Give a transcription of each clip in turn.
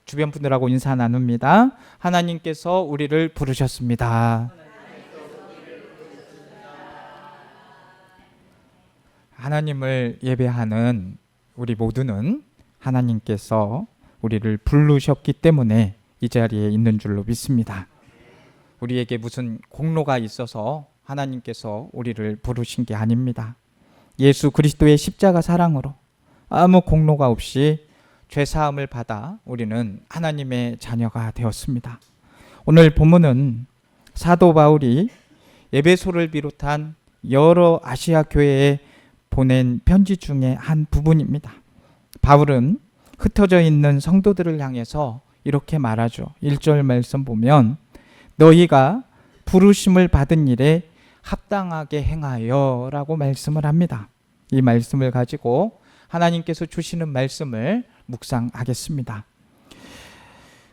주변 분들하고 인사 나눕니다. 하나님께서 우리를 부르셨습니다. 하나님을 예배하는 우리 모두는 하나님께서 우리를 부르셨기 때문에 이 자리에 있는 줄로 믿습니다. 우리에게 무슨 공로가 있어서 하나님께서 우리를 부르신 게 아닙니다. 예수 그리스도의 십자가 사랑으로 아무 공로가 없이 죄사함을 받아 우리는 하나님의 자녀가 되었습니다. 오늘 본문은 사도 바울이 에베소를 비롯한 여러 아시아 교회에 보낸 편지 중에 한 부분입니다. 바울은 흩어져 있는 성도들을 향해서 이렇게 말하죠. 1절 말씀 보면 너희가 부르심을 받은 일에 합당하게 행하여 라고 말씀을 합니다. 이 말씀을 가지고 하나님께서 주시는 말씀을 묵상하겠습니다.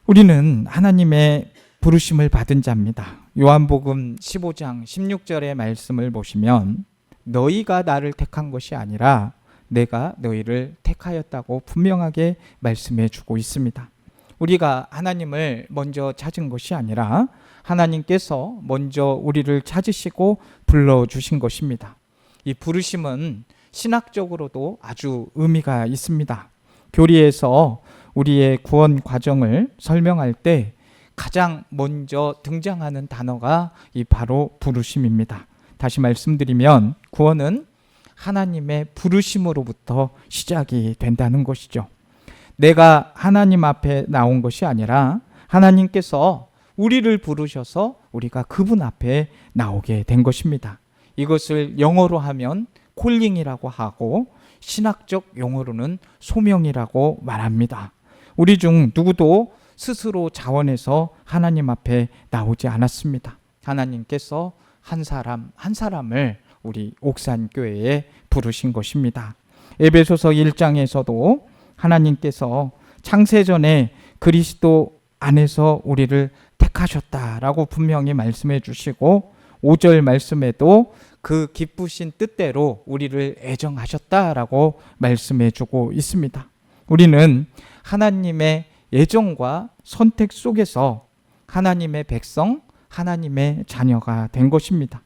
우리는 하나님의 부르심을 받은 자입니다. 요한복음 15장 16절의 말씀을 보시면 너희가 나를 택한 것이 아니라 내가 너희를 택하였다고 분명하게 말씀해 주고 있습니다. 우리가 하나님을 먼저 찾은 것이 아니라 하나님께서 먼저 우리를 찾으시고 불러주신 것입니다. 이 부르심은 신학적으로도 아주 의미가 있습니다. 교리에서 우리의 구원 과정을 설명할 때 가장 먼저 등장하는 단어가 이 바로 부르심입니다. 다시 말씀드리면 구원은 하나님의 부르심으로부터 시작이 된다는 것이죠. 내가 하나님 앞에 나온 것이 아니라 하나님께서 우리를 부르셔서 우리가 그분 앞에 나오게 된 것입니다. 이것을 영어로 하면 콜링이라고 하고 신학적 용어로는 소명이라고 말합니다. 우리 중 누구도 스스로 자원해서 하나님 앞에 나오지 않았습니다. 하나님께서 한 사람 한 사람을 우리 옥산교회에 부르신 것입니다. 에베소서 1장에서도 하나님께서 창세전에 그리스도 안에서 우리를 택하셨다라고 분명히 말씀해 주시고 5절 말씀에도 그 기쁘신 뜻대로 우리를 애정하셨다라고 말씀해 주고 있습니다. 우리는 하나님의 애정과 선택 속에서 하나님의 백성, 하나님의 자녀가 된 것입니다.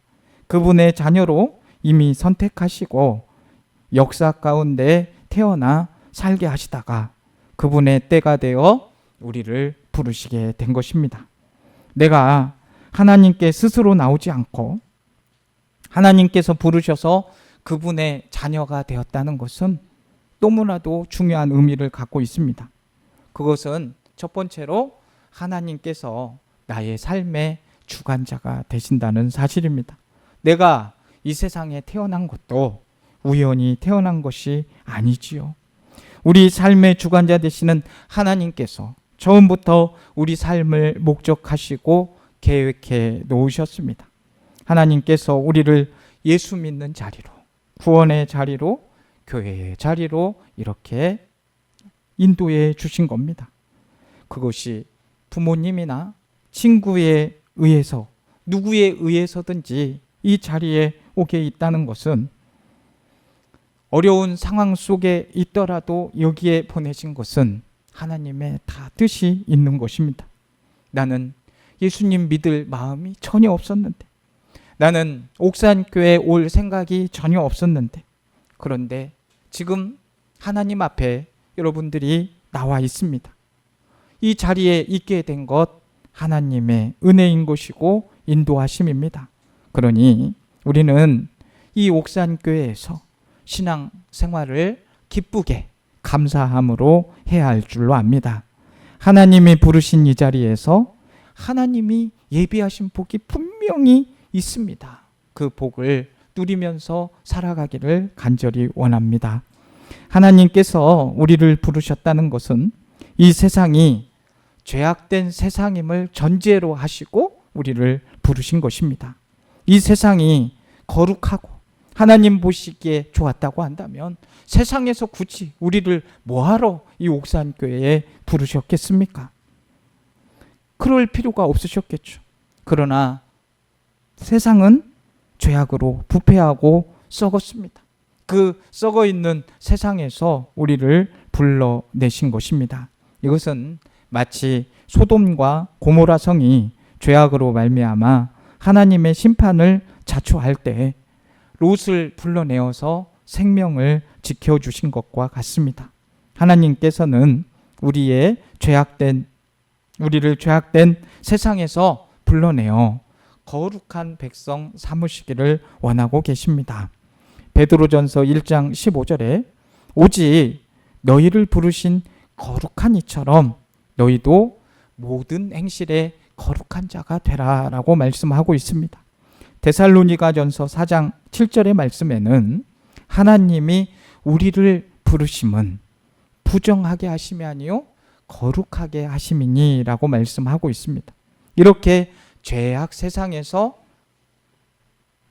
그분의 자녀로 이미 선택하시고 역사 가운데 태어나 살게 하시다가 그분의 때가 되어 우리를 부르시게 된 것입니다. 내가 하나님께 스스로 나오지 않고 하나님께서 부르셔서 그분의 자녀가 되었다는 것은 너무나도 중요한 의미를 갖고 있습니다. 그것은 첫 번째로 하나님께서 나의 삶의 주관자가 되신다는 사실입니다. 내가 이 세상에 태어난 것도 우연히 태어난 것이 아니지요. 우리 삶의 주관자 되시는 하나님께서 처음부터 우리 삶을 목적하시고 계획해 놓으셨습니다. 하나님께서 우리를 예수 믿는 자리로, 구원의 자리로, 교회의 자리로 이렇게 인도해 주신 겁니다. 그것이 부모님이나 친구에 의해서 누구에 의해서든지 이 자리에 오게 있다는 것은 어려운 상황 속에 있더라도 여기에 보내신 것은 하나님의 다 뜻이 있는 것입니다. 나는 예수님 믿을 마음이 전혀 없었는데, 나는 옥산교회에 올 생각이 전혀 없었는데, 그런데 지금 하나님 앞에 여러분들이 나와 있습니다. 이 자리에 있게 된 것 하나님의 은혜인 것이고 인도하심입니다. 그러니 우리는 이 옥산교회에서 신앙 생활을 기쁘게 감사함으로 해야 할 줄로 압니다. 하나님이 부르신 이 자리에서 하나님이 예비하신 복이 분명히 있습니다. 그 복을 누리면서 살아가기를 간절히 원합니다. 하나님께서 우리를 부르셨다는 것은 이 세상이 죄악된 세상임을 전제로 하시고 우리를 부르신 것입니다. 이 세상이 거룩하고 하나님 보시기에 좋았다고 한다면 세상에서 굳이 우리를 뭐하러 이 옥산교회에 부르셨겠습니까? 그럴 필요가 없으셨겠죠. 그러나 세상은 죄악으로 부패하고 썩었습니다. 그 썩어 있는 세상에서 우리를 불러내신 것입니다. 이것은 마치 소돔과 고모라 성이 죄악으로 말미암아 하나님의 심판을 자초할 때 롯을 불러내어서 생명을 지켜주신 것과 같습니다. 하나님께서는 우리를 죄악된 세상에서 불러내어 거룩한 백성 삼으시기를 원하고 계십니다. 베드로전서 1장 15절에 오직 너희를 부르신 거룩한 이처럼 너희도 모든 행실에 거룩한 자가 되라라고 말씀하고 있습니다. 데살로니가전서 4장 7절의 말씀에는 하나님이 우리를 부르심은 부정하게 하심이 아니요 거룩하게 하심이니라고 말씀하고 있습니다. 이렇게 죄악 세상에서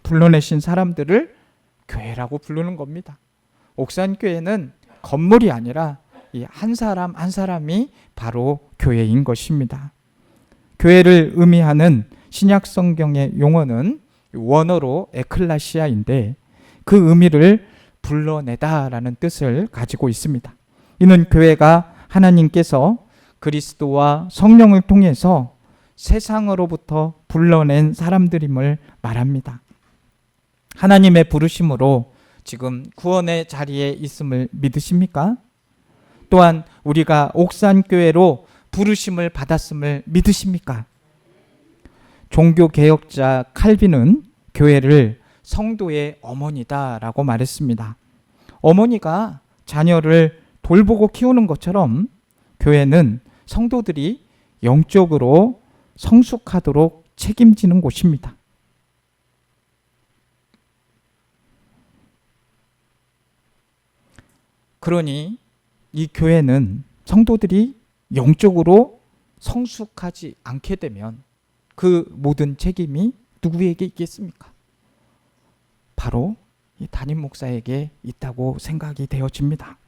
불러내신 사람들을 교회라고 부르는 겁니다. 옥산교회는 건물이 아니라 이 한 사람 한 사람이 바로 교회인 것입니다. 교회를 의미하는 신약 성경의 용어는 원어로 에클라시아인데 그 의미를 불러내다라는 뜻을 가지고 있습니다. 이는 교회가 하나님께서 그리스도와 성령을 통해서 세상으로부터 불러낸 사람들임을 말합니다. 하나님의 부르심으로 지금 구원의 자리에 있음을 믿으십니까? 또한 우리가 옥산교회로 부르심을 받았음을 믿으십니까? 종교개혁자 칼빈은 교회를 성도의 어머니다라고 말했습니다. 어머니가 자녀를 돌보고 키우는 것처럼 교회는 성도들이 영적으로 성숙하도록 책임지는 곳입니다. 그러니 이 교회는 성도들이 영적으로 성숙하지 않게 되면 그 모든 책임이 누구에게 있겠습니까? 바로 이 담임 목사에게 있다고 생각이 되어집니다.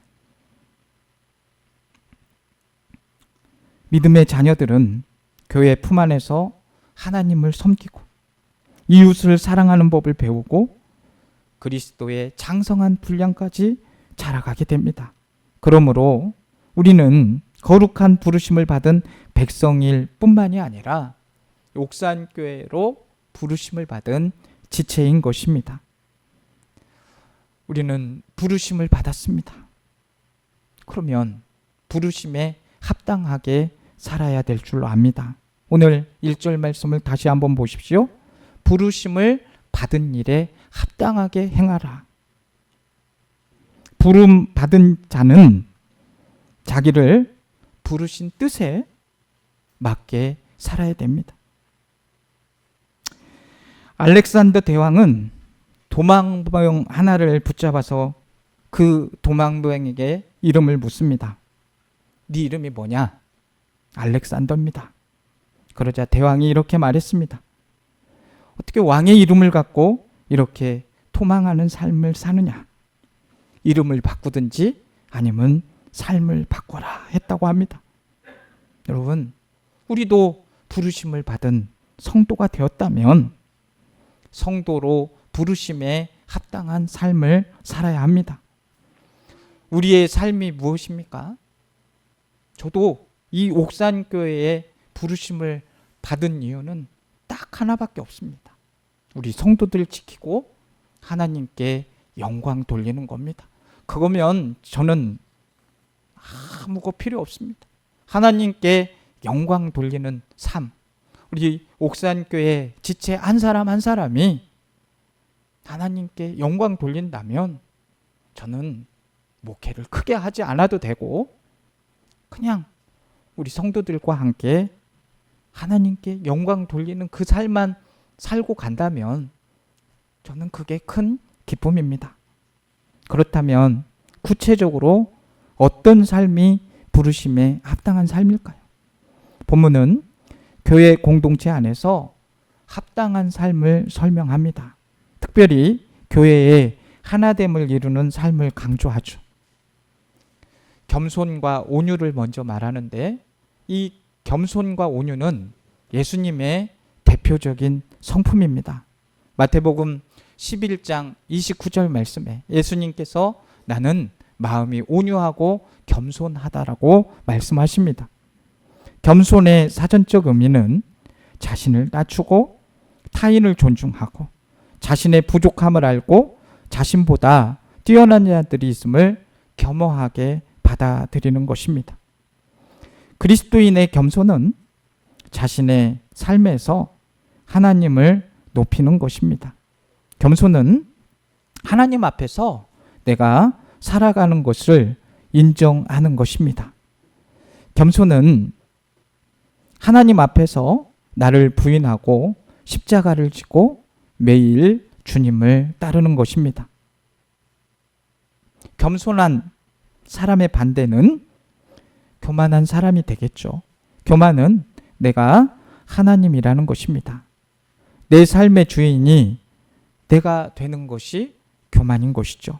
믿음의 자녀들은 교회 품 안에서 하나님을 섬기고 이웃을 사랑하는 법을 배우고 그리스도의 장성한 분량까지 자라가게 됩니다. 그러므로 우리는 거룩한 부르심을 받은 백성일 뿐만이 아니라 옥산교회로 부르심을 받은 지체인 것입니다. 우리는 부르심을 받았습니다. 그러면 부르심에 합당하게 살아야 될 줄로 압니다. 오늘 1절 말씀을 다시 한번 보십시오. 부르심을 받은 일에 합당하게 행하라. 부름 받은 자는 자기를 부르신 뜻에 맞게 살아야 됩니다. 알렉산더 대왕은 도망병 하나를 붙잡아서 그 도망병에게 이름을 묻습니다. 네 이름이 뭐냐? 알렉산더입니다. 그러자 대왕이 이렇게 말했습니다. 어떻게 왕의 이름을 갖고 이렇게 도망하는 삶을 사느냐? 이름을 바꾸든지 아니면 삶을 바꿔라 했다고 합니다. 여러분, 우리도 부르심을 받은 성도가 되었다면 성도로 부르심에 합당한 삶을 살아야 합니다. 우리의 삶이 무엇입니까? 저도 이 옥산교회에 부르심을 받은 이유는 딱 하나밖에 없습니다. 우리 성도들 지키고 하나님께 영광 돌리는 겁니다. 그거면 저는 아무것도 필요 없습니다. 하나님께 영광 돌리는 삶. 우리 옥산교회 지체 한 사람 한 사람이 하나님께 영광 돌린다면 저는 목회를 크게 하지 않아도 되고 그냥 우리 성도들과 함께 하나님께 영광 돌리는 그 삶만 살고 간다면 저는 그게 큰 기쁨입니다. 그렇다면 구체적으로 어떤 삶이 부르심에 합당한 삶일까요? 본문은 교회 공동체 안에서 합당한 삶을 설명합니다. 특별히 교회의 하나됨을 이루는 삶을 강조하죠. 겸손과 온유를 먼저 말하는데 이 겸손과 온유는 예수님의 대표적인 성품입니다. 마태복음 11장 29절 말씀에 예수님께서 나는 마음이 온유하고 겸손하다라고 말씀하십니다. 겸손의 사전적 의미는 자신을 낮추고 타인을 존중하고 자신의 부족함을 알고 자신보다 뛰어난 자들이 있음을 겸허하게 받아들이는 것입니다. 그리스도인의 겸손은 자신의 삶에서 하나님을 높이는 것입니다. 겸손은 하나님 앞에서 내가 살아가는 것을 인정하는 것입니다. 겸손은 하나님 앞에서 나를 부인하고 십자가를 지고 매일 주님을 따르는 것입니다. 겸손한 사람의 반대는 교만한 사람이 되겠죠. 교만은 내가 하나님이라는 것입니다. 내 삶의 주인이 내가 되는 것이 교만인 것이죠.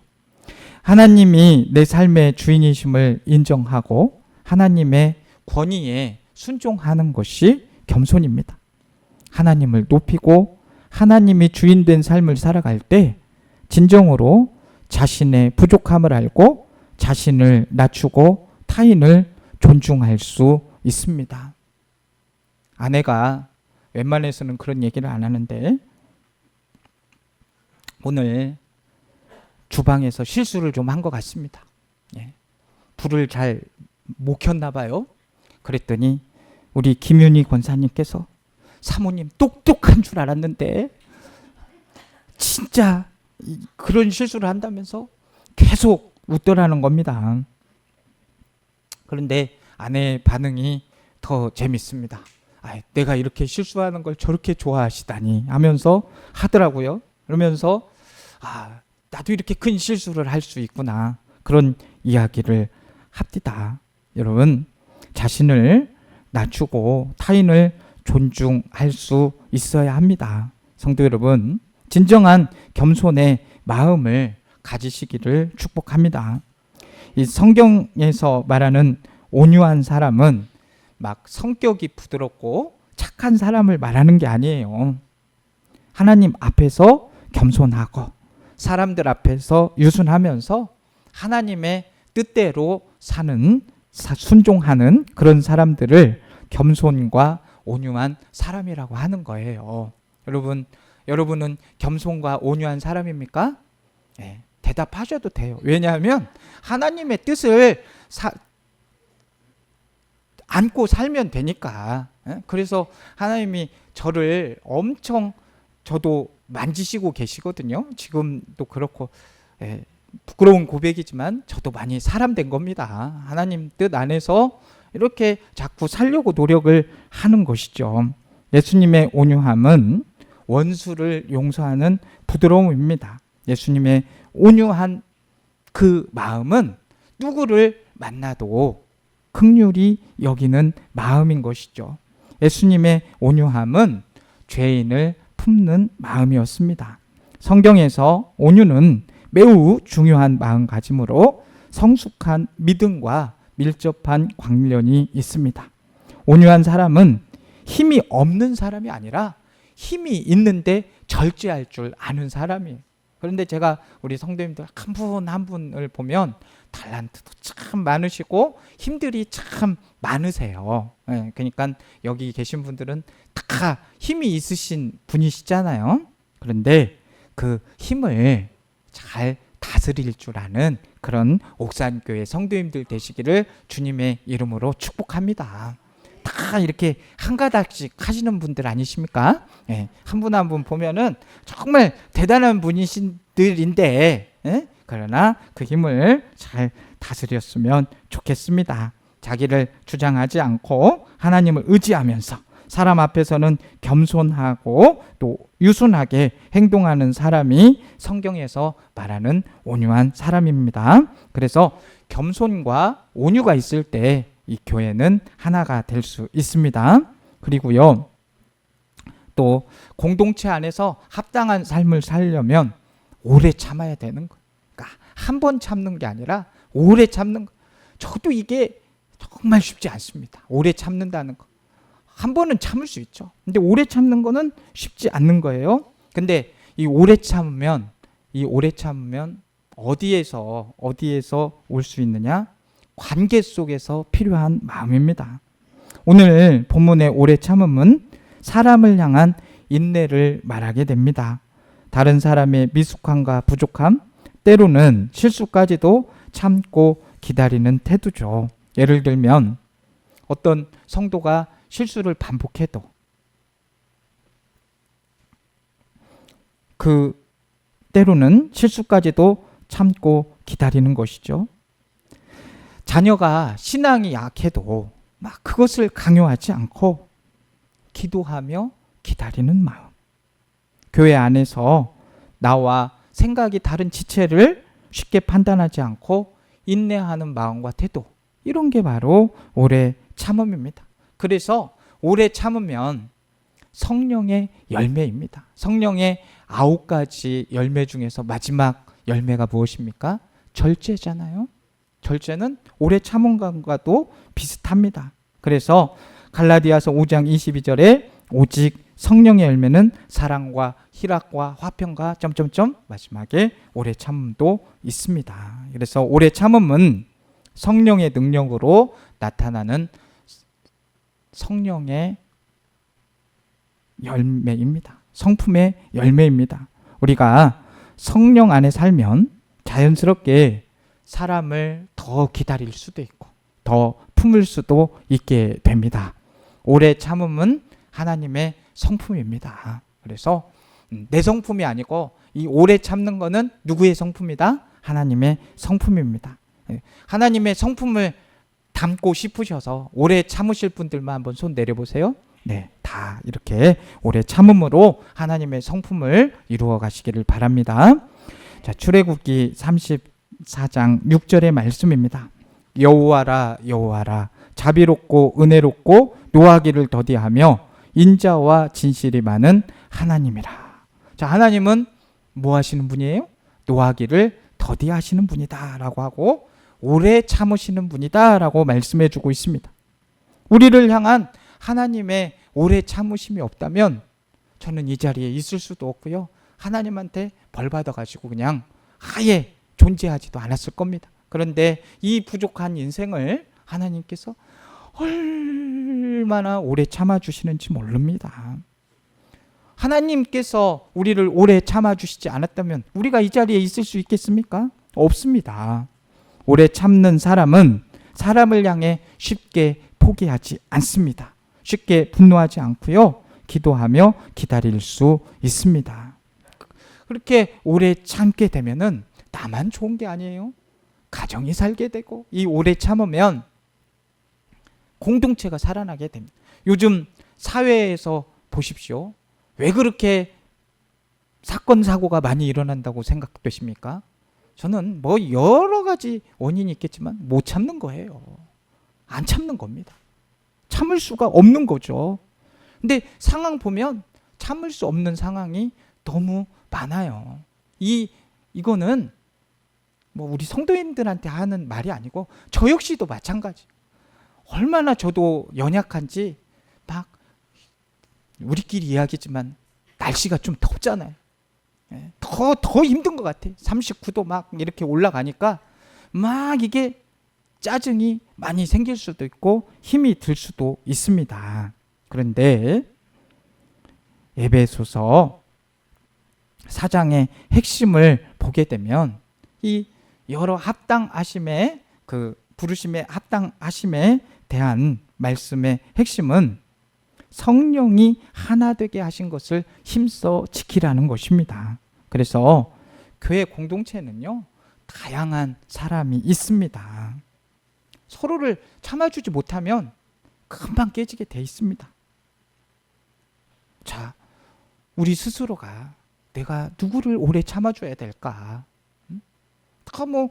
하나님이 내 삶의 주인이심을 인정하고 하나님의 권위에 순종하는 것이 겸손입니다. 하나님을 높이고 하나님이 주인된 삶을 살아갈 때 진정으로 자신의 부족함을 알고 자신을 낮추고 타인을 존중할 수 있습니다. 아내가 웬만해서는 그런 얘기를 안 하는데 오늘 주방에서 실수를 좀 한 것 같습니다. 불을 잘 못 켰나 봐요. 그랬더니 우리 김윤희 권사님께서 사모님 똑똑한 줄 알았는데 진짜 그런 실수를 한다면서 계속 웃더라는 겁니다. 그런데 아내의 반응이 더 재밌습니다. 내가 이렇게 실수하는 걸 저렇게 좋아하시다니 하면서 하더라고요. 그러면서 나도 이렇게 큰 실수를 할 수 있구나, 그런 이야기를 합니다. 여러분, 자신을 낮추고 타인을 존중할 수 있어야 합니다. 성도 여러분, 진정한 겸손의 마음을 가지시기를 축복합니다. 이 성경에서 말하는 온유한 사람은 막 성격이 부드럽고 착한 사람을 말하는 게 아니에요. 하나님 앞에서 겸손하고 사람들 앞에서 유순하면서 하나님의 뜻대로 사는, 순종하는 그런 사람들을 겸손과 온유한 사람이라고 하는 거예요. 여러분은 겸손과 온유한 사람입니까? 네, 대답하셔도 돼요. 왜냐하면 하나님의 뜻을 안고 살면 되니까. 그래서 하나님이 저를 엄청, 저도 만지시고 계시거든요. 지금도 그렇고, 부끄러운 고백이지만 저도 많이 사람된 겁니다. 하나님 뜻 안에서 이렇게 자꾸 살려고 노력을 하는 것이죠. 예수님의 온유함은 원수를 용서하는 부드러움입니다. 예수님의 온유한 그 마음은 누구를 만나도 긍휼히 여기는 마음인 것이죠. 예수님의 온유함은 죄인을 품는 마음이었습니다. 성경에서 온유는 매우 중요한 마음가짐으로 성숙한 믿음과 밀접한 관련이 있습니다. 온유한 사람은 힘이 없는 사람이 아니라 힘이 있는데 절제할 줄 아는 사람이에요. 그런데 제가 우리 성도님들 한 분 한 분을 보면 달란트도 참 많으시고 힘들이 참 많으세요. 그러니까 여기 계신 분들은 다 힘이 있으신 분이시잖아요. 그런데 그 힘을 잘 다스릴 줄 아는 그런 옥산교회 성도님들 되시기를 주님의 이름으로 축복합니다. 다 이렇게 한 가닥씩 하시는 분들 아니십니까? 한 분 한 분 보면은 정말 대단한 분이신들인데, 그러나 그 힘을 잘 다스렸으면 좋겠습니다. 자기를 주장하지 않고 하나님을 의지하면서 사람 앞에서는 겸손하고 또 유순하게 행동하는 사람이 성경에서 말하는 온유한 사람입니다. 그래서 겸손과 온유가 있을 때 이 교회는 하나가 될 수 있습니다. 그리고요, 또 공동체 안에서 합당한 삶을 살려면 오래 참아야 되는 거예요. 그러니까 한 번 참는 게 아니라 오래 참는 거. 저도 이게 정말 쉽지 않습니다. 오래 참는다는 거. 한 번은 참을 수 있죠. 근데 오래 참는 거는 쉽지 않는 거예요. 근데 이 오래 참으면 어디에서 올 수 있느냐? 관계 속에서 필요한 마음입니다. 오늘 본문의 오래 참음은 사람을 향한 인내를 말하게 됩니다. 다른 사람의 미숙함과 부족함, 때로는 실수까지도 참고 기다리는 태도죠. 예를 들면 어떤 성도가 실수를 반복해도 그 때로는 실수까지도 참고 기다리는 것이죠. 자녀가 신앙이 약해도 막 그것을 강요하지 않고 기도하며 기다리는 마음. 교회 안에서 나와 생각이 다른 지체를 쉽게 판단하지 않고 인내하는 마음과 태도, 이런 게 바로 오래 참음입니다. 그래서 오래 참으면 성령의 열매입니다. 성령의 9가지 열매 중에서 마지막 열매가 무엇입니까? 절제잖아요. 절제는 오래 참음과도 비슷합니다. 그래서 갈라디아서 5장 22절에 오직 성령의 열매는 사랑과 희락과 화평과 점점점 마지막에 오래 참음도 있습니다. 그래서 오래 참음은 성령의 능력으로 나타나는 성령의 열매입니다. 성품의 열매입니다. 우리가 성령 안에 살면 자연스럽게 사람을 더 기다릴 수도 있고 더 품을 수도 있게 됩니다. 오래 참음은 하나님의 성품입니다. 그래서 내 성품이 아니고 이 오래 참는 거는 누구의 성품이다? 하나님의 성품입니다. 하나님의 성품을 담고 싶으셔서 오래 참으실 분들만 한번 손 내려보세요. 네, 다 이렇게 오래 참음으로 하나님의 성품을 이루어 가시기를 바랍니다. 자, 출애굽기 34장 6절의 말씀입니다. 여호와라 여호와라 자비롭고 은혜롭고 노하기를 더디하며 인자와 진실이 많은 하나님이라. 자, 하나님은 뭐 하시는 분이에요? 노하기를 더디하시는 분이다 라고 하고 오래 참으시는 분이다 라고 말씀해 주고 있습니다. 우리를 향한 하나님의 오래 참으심이 없다면 저는 이 자리에 있을 수도 없고요. 하나님한테 벌 받아가지고 그냥 아예 존재하지도 않았을 겁니다. 그런데 이 부족한 인생을 하나님께서 얼마나 오래 참아주시는지 모릅니다. 하나님께서 우리를 오래 참아주시지 않았다면 우리가 이 자리에 있을 수 있겠습니까? 없습니다. 오래 참는 사람은 사람을 향해 쉽게 포기하지 않습니다. 쉽게 분노하지 않고요. 기도하며 기다릴 수 있습니다. 그렇게 오래 참게 되면은 나만 좋은 게 아니에요. 가정이 살게 되고 이 오래 참으면 공동체가 살아나게 됩니다. 요즘 사회에서 보십시오. 왜 그렇게 사건 사고가 많이 일어난다고 생각되십니까? 저는 뭐 여러 가지 원인이 있겠지만 못 참는 거예요. 안 참는 겁니다. 참을 수가 없는 거죠. 근데 상황 보면 참을 수 없는 상황이 너무 많아요. 이거는 뭐 우리 성도인들한테 하는 말이 아니고 저 역시도 마찬가지. 얼마나 저도 연약한지 막 우리끼리 이야기지만 날씨가 좀 덥잖아요. 더 힘든 것 같아. 39도 막 이렇게 올라가니까 막 이게 짜증이 많이 생길 수도 있고 힘이 들 수도 있습니다. 그런데 에베소서 4장의 핵심을 보게 되면 이 여러 합당하심의 부르심의 합당하심에 대한 말씀의 핵심은 성령이 하나 되게 하신 것을 힘써 지키라는 것입니다. 그래서 교회 공동체는요, 다양한 사람이 있습니다. 서로를 참아주지 못하면 금방 깨지게 돼 있습니다. 자, 우리 스스로가 내가 누구를 오래 참아줘야 될까? 다 뭐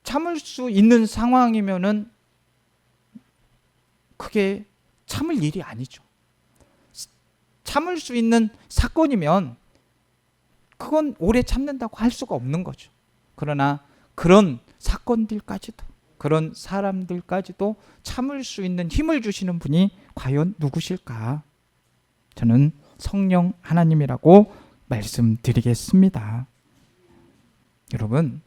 참을 수 있는 상황이면은 그게 참을 일이 아니죠. 참을 수 있는 사건이면 그건 오래 참는다고 할 수가 없는 거죠. 그러나 그런 사건들까지도, 그런 사람들까지도 참을 수 있는 힘을 주시는 분이 과연 누구실까? 저는 성령 하나님이라고 말씀드리겠습니다. 여러분,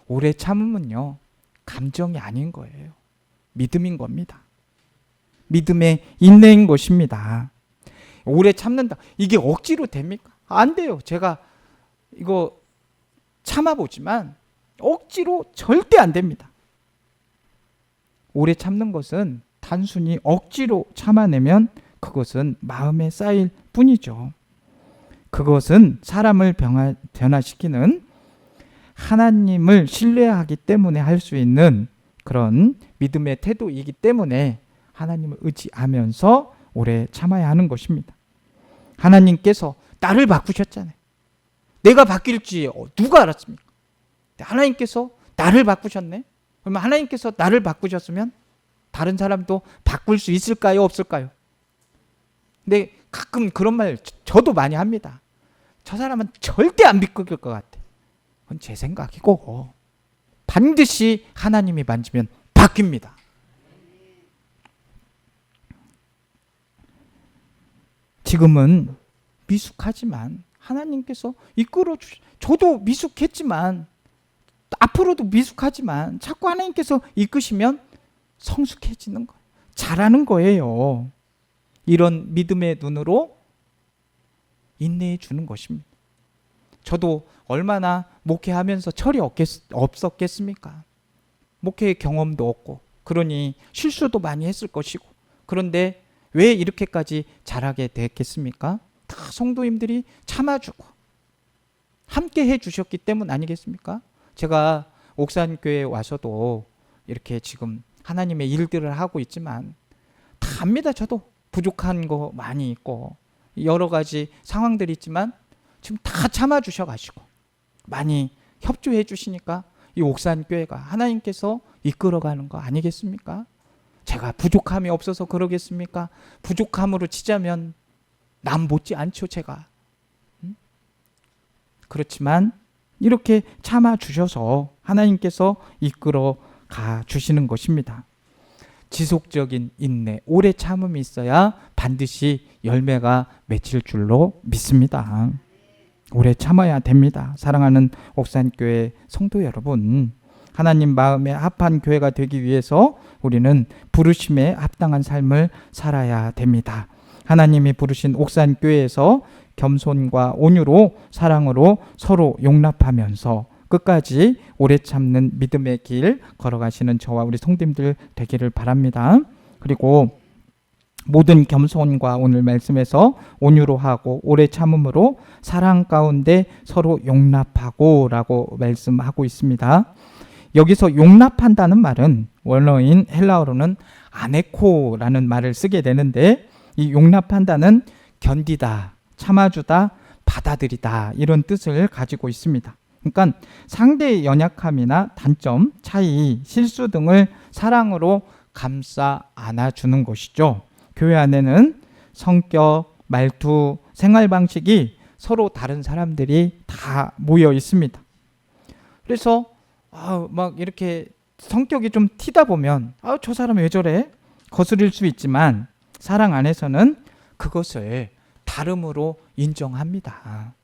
오래 참음은요, 감정이 아닌 거예요. 믿음인 겁니다. 믿음의 인내인 것입니다. 오래 참는다. 이게 억지로 됩니까? 안 돼요. 제가 이거 참아보지만 억지로 절대 안 됩니다. 오래 참는 것은 단순히 억지로 참아내면 그것은 마음에 쌓일 뿐이죠. 그것은 사람을 변화시키는 하나님을 신뢰하기 때문에 할 수 있는 그런 믿음의 태도이기 때문에 하나님을 의지하면서 오래 참아야 하는 것입니다. 하나님께서 나를 바꾸셨잖아요. 내가 바뀔지 누가 알았습니까? 하나님께서 나를 바꾸셨네. 그러면 하나님께서 나를 바꾸셨으면 다른 사람도 바꿀 수 있을까요? 없을까요? 근데 가끔 그런 말 저도 많이 합니다. 저 사람은 절대 안 바뀔 것 같아. 그건 제 생각이고 반드시 하나님이 만지면 바뀝니다. 지금은 미숙하지만 하나님께서 이끌어 저도 미숙했지만 앞으로도 미숙하지만 자꾸 하나님께서 이끄시면 성숙해지는 거예요. 잘하는 거예요. 이런 믿음의 눈으로 인내해 주는 것입니다. 저도 얼마나 목회하면서 철이 없었겠습니까? 목회의 경험도 없고 그러니 실수도 많이 했을 것이고 그런데 왜 이렇게까지 잘하게 됐겠습니까? 다 성도님들이 참아주고 함께 해주셨기 때문 아니겠습니까? 제가 옥산교회에 와서도 이렇게 지금 하나님의 일들을 하고 있지만 다 압니다. 저도 부족한 거 많이 있고 여러 가지 상황들이 있지만 지금 다 참아주셔가지고 많이 협조해 주시니까 이 옥산교회가 하나님께서 이끌어가는 거 아니겠습니까? 제가 부족함이 없어서 그러겠습니까? 부족함으로 치자면 남 못지 않죠, 제가. 그렇지만 이렇게 참아주셔서 하나님께서 이끌어가 주시는 것입니다. 지속적인 인내, 오래 참음이 있어야 반드시 열매가 맺힐 줄로 믿습니다. 오래 참아야 됩니다. 사랑하는 옥산교회 성도 여러분, 하나님 마음에 합한 교회가 되기 위해서 우리는 부르심에 합당한 삶을 살아야 됩니다. 하나님이 부르신 옥산교회에서 겸손과 온유로 사랑으로 서로 용납하면서 끝까지 오래 참는 믿음의 길 걸어가시는 저와 우리 성도님들 되기를 바랍니다. 그리고 모든 겸손과 오늘 말씀에서 온유로 하고 오래 참음으로 사랑 가운데 서로 용납하고 라고 말씀하고 있습니다. 여기서 용납한다는 말은 원어인 헬라어로는 아네코라는 말을 쓰게 되는데 이 용납한다는 견디다, 참아주다, 받아들이다 이런 뜻을 가지고 있습니다. 그러니까 상대의 연약함이나 단점, 차이, 실수 등을 사랑으로 감싸 안아주는 것이죠. 교회 안에는 성격, 말투, 생활 방식이 서로 다른 사람들이 다 모여 있습니다. 그래서 막 이렇게 성격이 좀 튀다 보면 저 사람 왜 저래? 거스릴 수 있지만 사랑 안에서는 그것을 다름으로 인정합니다.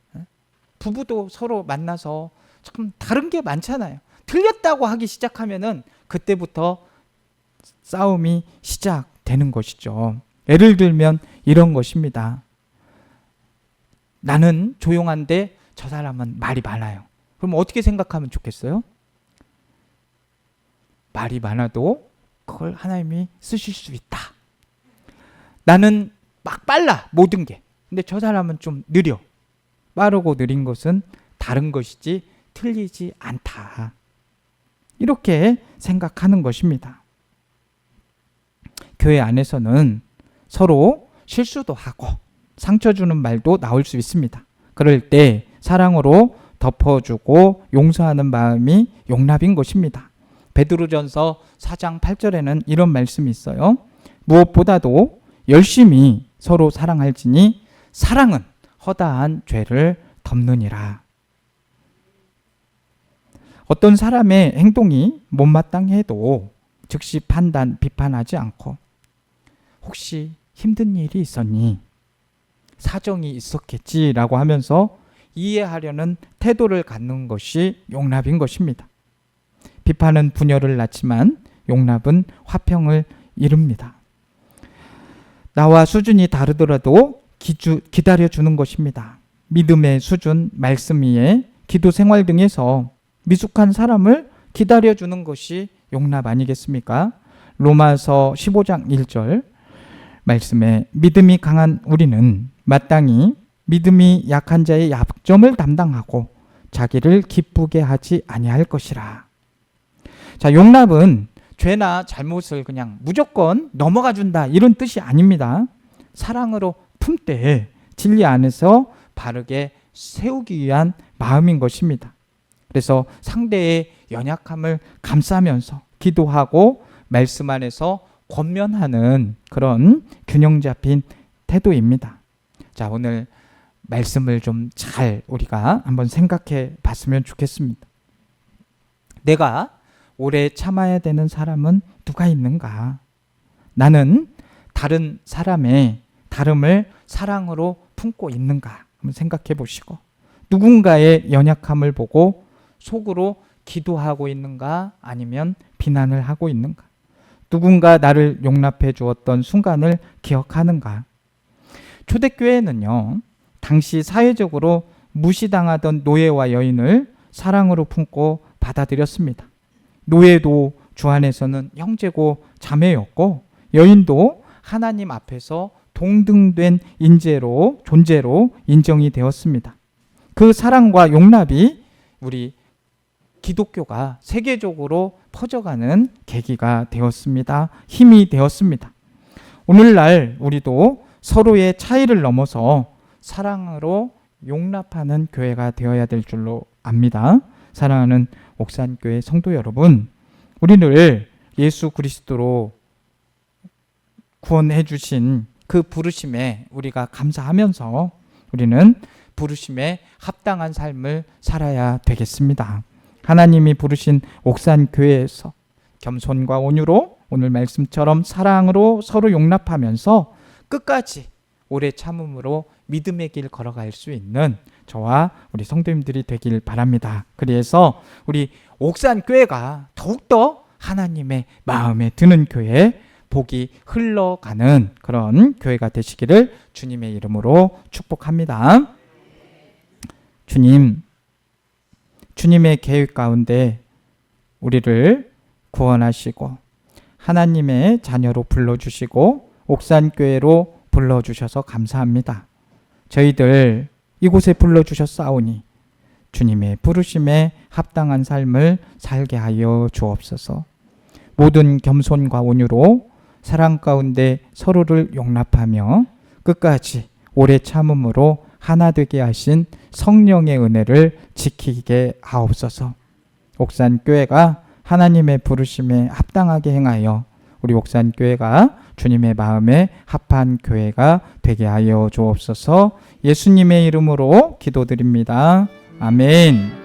부부도 서로 만나서 참 다른 게 많잖아요. 틀렸다고 하기 시작하면은 그때부터 싸움이 시작되는 것이죠. 예를 들면 이런 것입니다. 나는 조용한데 저 사람은 말이 많아요. 그럼 어떻게 생각하면 좋겠어요? 말이 많아도 그걸 하나님이 쓰실 수 있다. 나는 막 빨라 모든 게. 근데 저 사람은 좀 느려. 빠르고 느린 것은 다른 것이지 틀리지 않다. 이렇게 생각하는 것입니다. 교회 안에서는 서로 실수도 하고 상처 주는 말도 나올 수 있습니다. 그럴 때 사랑으로 덮어주고 용서하는 마음이 용납인 것입니다. 베드로전서 4장 8절에는 이런 말씀이 있어요. 무엇보다도 열심히 서로 사랑할지니 사랑은 허다한 죄를 덮느니라. 어떤 사람의 행동이 못마땅해도 즉시 판단, 비판하지 않고 혹시 힘든 일이 있었니? 사정이 있었겠지라고 하면서 이해하려는 태도를 갖는 것이 용납인 것입니다. 비판은 분열을 낳지만 용납은 화평을 이룹니다. 나와 수준이 다르더라도 기다려주는 것입니다. 믿음의 수준, 말씀 위에 기도 생활 등에서 미숙한 사람을 기다려주는 것이 용납 아니겠습니까? 로마서 15장 1절 말씀에 믿음이 강한 우리는 마땅히 믿음이 약한 자의 약점을 담당하고 자기를 기쁘게 하지 아니할 것이라. 자, 용납은 죄나 잘못을 그냥 무조건 넘어가 준다 이런 뜻이 아닙니다. 사랑으로 품되 진리 안에서 바르게 세우기 위한 마음인 것입니다. 그래서 상대의 연약함을 감싸면서 기도하고 말씀 안에서 권면하는 그런 균형 잡힌 태도입니다. 자, 오늘 말씀을 좀 잘 우리가 한번 생각해 봤으면 좋겠습니다. 내가 오래 참아야 되는 사람은 누가 있는가? 나는 다른 사람의 다름을 사랑으로 품고 있는가? 한번 생각해 보시고, 누군가의 연약함을 보고 속으로 기도하고 있는가? 아니면 비난을 하고 있는가? 누군가 나를 용납해 주었던 순간을 기억하는가? 초대교회는요, 당시 사회적으로 무시당하던 노예와 여인을 사랑으로 품고 받아들였습니다. 노예도 주 안에서는 형제고 자매였고, 여인도 하나님 앞에서 동등된 존재로 인정이 되었습니다. 그 사랑과 용납이 우리 기독교가 세계적으로 퍼져가는 계기가 되었습니다. 힘이 되었습니다. 오늘날 우리도 서로의 차이를 넘어서 사랑으로 용납하는 교회가 되어야 될 줄로 압니다. 사랑하는 옥산교회 성도 여러분, 우리를 예수 그리스도로 구원해 주신 그 부르심에 우리가 감사하면서 우리는 부르심에 합당한 삶을 살아야 되겠습니다. 하나님이 부르신 옥산교회에서 겸손과 온유로 오늘 말씀처럼 사랑으로 서로 용납하면서 끝까지 오래 참음으로 믿음의 길 걸어갈 수 있는 저와 우리 성도님들이 되길 바랍니다. 그래서 우리 옥산교회가 더욱더 하나님의 마음에 드는 교회, 복이 흘러가는 그런 교회가 되시기를 주님의 이름으로 축복합니다. 주님의 계획 가운데 우리를 구원하시고 하나님의 자녀로 불러주시고 옥산교회로 불러주셔서 감사합니다. 저희들 이곳에 불러주셨사오니 주님의 부르심에 합당한 삶을 살게 하여 주옵소서. 모든 겸손과 온유로 사랑 가운데 서로를 용납하며 끝까지 오래 참음으로 하나 되게 하신 성령의 은혜를 지키게 하옵소서. 옥산교회가 하나님의 부르심에 합당하게 행하여 우리 옥산교회가 주님의 마음에 합한 교회가 되게 하여 주옵소서. 예수님의 이름으로 기도드립니다. 아멘.